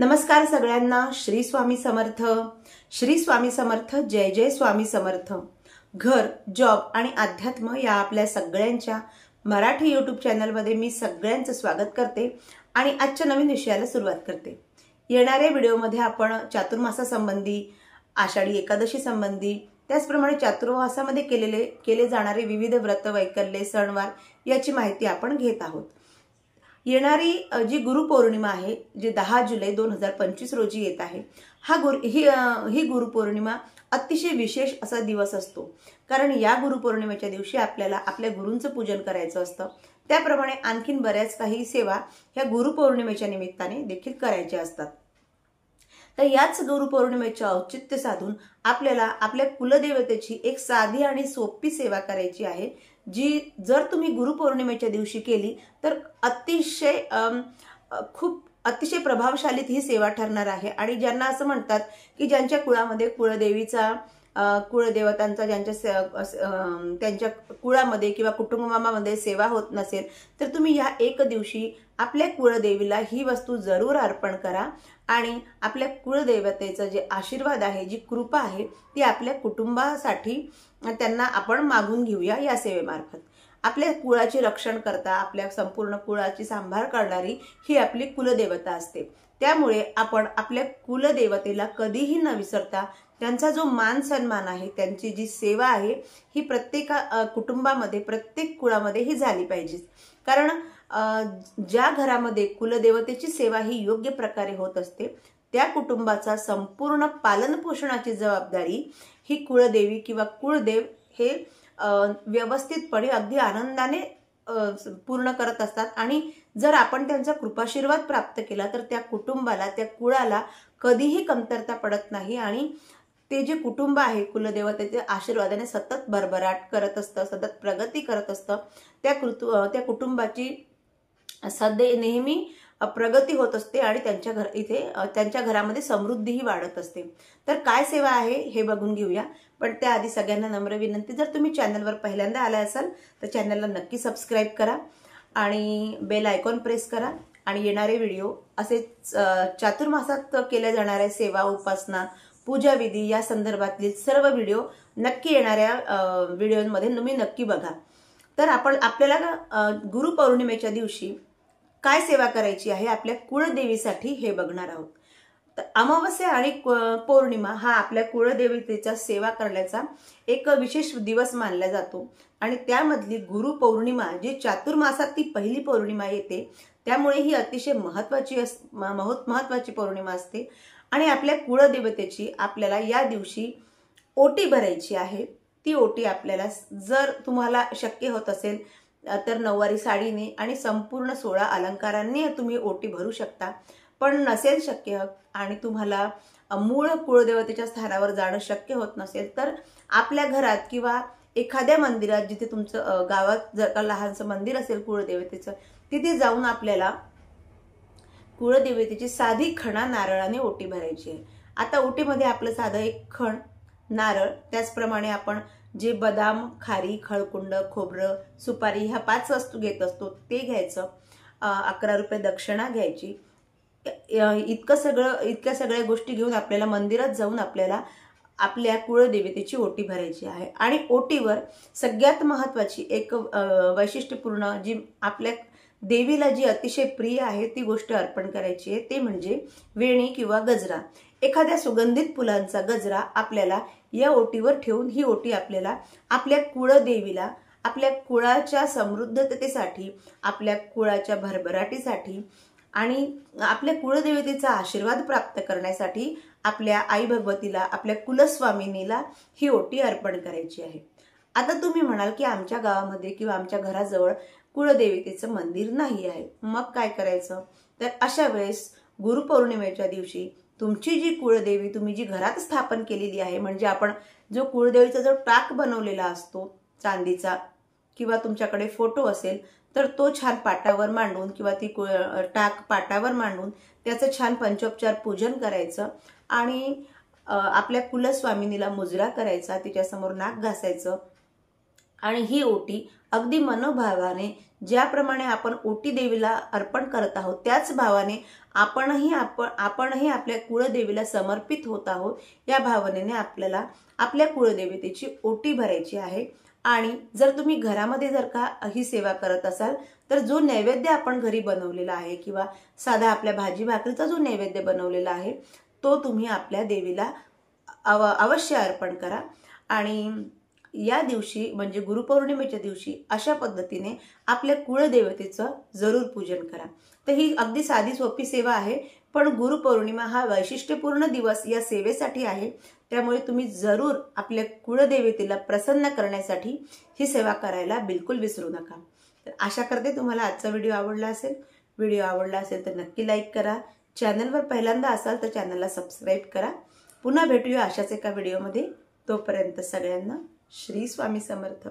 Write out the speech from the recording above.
नमस्कार सगळ्यांना। श्री स्वामी समर्थ, श्री स्वामी समर्थ, जय जय स्वामी समर्थ। घर, जॉब आणि अध्यात्म या आपल्या सगळ्यांच्या मराठी यूट्यूब चॅनलमध्ये मी सगळ्यांचं स्वागत करते आणि आजच्या नवीन विषयाला सुरुवात करते। येणाऱ्या व्हिडिओमध्ये आपण चातुर्मासासंबंधी, आषाढी एकादशी संबंधी, त्याचप्रमाणे चातुर्मासामध्ये केले जाणारे विविध व्रत, वैकल्ये, सणवार याची माहिती आपण घेत आहोत। येणारी जी गुरुपौर्णिमा आहे, जी 10 जुलै 2025 रोजी येत आहे, ही गुरुपौर्णिमा अतिशय विशेष असा दिवस असतो। कारण या गुरुपौर्णिमेच्या दिवशी आपल्याला आपल्या गुरूंचं पूजन करायचं असतं। त्याप्रमाणे आणखीन बऱ्याच काही सेवा ह्या गुरुपौर्णिमेच्या निमित्ताने देखील करायच्या असतात। तर याच गुरुपौर्णिमेचे औचित्य साधून आपल्याला आपल्या कुलदेवतेची एक साधी आणि सोपी सेवा करायची आहे, जी जर तुम्ही गुरुपौर्णिमेच्या दिवशी केली तर अतिशय प्रभावशाली ही सेवा ठरणार आहे। आणि ज्यांना असं म्हणतात की ज्यांच्या कुळामध्ये कुळदेवतांचा त्यांच्या कुळामध्ये किंवा कुटुंबामध्ये सेवा होत नसेल, तर तुम्ही या एक दिवशी आपल्या कुळदेवीला ही वस्तू जरूर अर्पण करा आणि आपल्या कुळदेवतेचं जे आशीर्वाद आहे, जी कृपा आहे, ती आपल्या कुटुंबासाठी त्यांना आपण मागून घेऊया। या सेवेमार्फत आपल्या कुळाचे रक्षण करता, आपल्या संपूर्ण कुळाची सांभाळ करणारी ही आपली कुलदेवता असते। त्यामुळे आपण आपल्या कुलदेवतेला कधीही न विसरता त्यांचा जो मान सन्मान आहे, त्यांची जी सेवा आहे, ही प्रत्येक कुटुंबामध्ये, प्रत्येक कुळामध्ये ही झाली पाहिजे। कारण ज्या घरामध्ये कुलदेवतेची सेवा ही योग्य प्रकारे होत असते, त्या कुटुंबाचा संपूर्ण पालनपोषणाची जबाबदारी ही कुळदेवी किंवा कुळदेव हे व्यवस्थितपणे अगदी आनंदाने पूर्ण करत असतात। आणि जर आपण त्यांचा कृपाशीर्वाद प्राप्त केला तर त्या कुटुंबाला, त्या कुळाला कधीही कमतरता पडत नाही आणि ते जे कुटुंब आहे कुलदेवतेच्या आशीर्वादाने सतत भरभराट करत असतं, सतत प्रगती करत असतं। त्या कुटुंबाची नेहमी प्रगती होत असते आणि त्यांच्या घरामध्ये समृद्धीही वाढत असते। तर काय सेवा आहे हे बघून घेऊया। पण त्याआधी सगळ्यांना नम्र विनंती, जर तुम्ही चॅनलवर पहिल्यांदा आला असाल तर चॅनलला नक्की सबस्क्राईब करा आणि बेल आयकॉन प्रेस करा। आणि येणारे व्हिडिओ असे चातुर्मासात केल्या जाणाऱ्या सेवा, उपासना, पूजा विधी या संदर्भातील सर्व व्हिडिओ नक्की येणाऱ्या व्हिडिओमध्ये तुम्ही नक्की बघा। तर आपल्याला गुरुपौर्णिमेच्या दिवशी काय सेवा करायची आहे आपल्या कुळदेवीसाठी हे बघणार आहोत। तर अमावस्या आणि पौर्णिमा हा आपल्या कुळदेवतेचा सेवा करण्याचा एक विशेष दिवस मानला जातो। आणि त्यामधली गुरुपौर्णिमा जी चातुर्मासात ती पहिली पौर्णिमा येते, त्यामुळे ही अतिशय महत्वाची पौर्णिमा असते। आणि आपल्या कुळदेवतेची आपल्याला या दिवशी ओटी भरायची आहे। ती ओटी आपल्याला, जर तुम्हाला शक्य होत असेल तर नऊवारी साडीने आणि संपूर्ण 16 अलंकारांनी तुम्ही ओटी भरू शकता। पण नसेल शक्य आणि तुम्हाला मूळ कुळदेवतेच्या स्थानावर जाणं शक्य होत नसेल तर आपल्या घरात किंवा एखाद्या मंदिरात, जिथे तुमचं गावात जर का लहानसं मंदिर असेल कुळदेवतेचं, तिथे जाऊन आपल्याला कुळदेवतेची साधी खणा नारळाने ओटी भरायची आहे। आता ओटीमध्ये आपलं साधं एक खण, नारळ, त्याचप्रमाणे आपण जे बदाम, खारी, खळकुंड, खोबरं, सुपारी ह्या 5 वस्तू घेत असतो ते घ्यायचं। 11 रुपये दक्षिणा घ्यायची। इतक्या सगळ्या गोष्टी घेऊन आपल्याला मंदिरात जाऊन आपल्याला आपल्या कुळदेवतेची ओटी भरायची आहे। आणि ओटीवर सगळ्यात महत्वाची एक वैशिष्ट्यपूर्ण, जी आपल्या देवीला जी अतिशय प्रिय आहे ती गोष्ट अर्पण करायची आहे, ते म्हणजे वेणी किंवा गजरा। एखाद्या सुगंधित फुलांचा गजरा आपल्याला या ओटीवर ठेवून ही ओटी आपल्याला आपल्या कुळदेवीला, आपल्या कुळाच्या समृद्धतेसाठी, आपल्या कुळाच्या भरभराटीसाठी आणि आपल्या कुळदेवतेचा आशीर्वाद प्राप्त करण्यासाठी आपल्या आई भगवतीला, आपल्या कुलस्वामिनीला ही ओटी अर्पण करायची आहे। आता तुम्ही म्हणाल की आमच्या गावामध्ये किंवा आमच्या घराजवळ कुळदेवतेचं मंदिर नाही आहे, मग काय करायचं? तर अशा वेळेस गुरुपौर्णिमेच्या दिवशी तुमची जी कुळदेवी तुम्ही जी घरात स्थापन केलेली आहे, म्हणजे आपण जो कुळदेवीचा जो टाक बनवलेला असतो चांदीचा, किंवा तुमच्याकडे फोटो असेल तर तो छान पाटावर मांडून किंवा ती टाक पाटावर मांडून त्याचं छान पंचोपचार पूजन करायचं आणि आपल्या कुलस्वामिनीला मुजरा करायचा, तिच्यासमोर नाक घासायचं आणि ही ओटी अगदी मनोभावाने ज्याप्रमाणे आपण ओटी देवीला अर्पण करत आहोत त्याच भावाने आपणही आपल्या कुळदेवीला समर्पित होत आहोत। या भावनेने आपल्याला आपल्या कुळदेवतेची ओटी भरायची आहे। आणि जर तुम्ही घरामध्ये जर का ही सेवा करत असाल तर जो नैवेद्य आपण घरी बनवलेला आहे किंवा साधा आपल्या भाजी भाकरीचा जो नैवेद्य बनवलेला आहे तो तुम्ही आपल्या देवीला अवश्य अर्पण करा। आणि या दिवशी म्हणजे गुरुपौर्णिमेच्या दिवशी अशा पद्धतीने आपल्या कुळदेवतेचं जरूर पूजन करा। तर ही अगदी साधी सोपी सेवा आहे, पण गुरुपौर्णिमा हा वैशिष्ट्यपूर्ण दिवस या सेवेसाठी आहे। त्यामुळे तुम्ही जरूर आपल्या कुळदेवतेला प्रसन्न करण्यासाठी ही सेवा करायला बिलकुल विसरू नका। तर आशा करते तुम्हाला आजचा व्हिडिओ आवडला असेल। व्हिडिओ आवडला असेल तर नक्की लाईक करा। चॅनलवर पहिल्यांदा असाल तर चॅनलला सबस्क्राईब करा। पुन्हा भेटूया अशाच एका व्हिडिओमध्ये। तोपर्यंत सगळ्यांना श्री स्वामी समर्थ।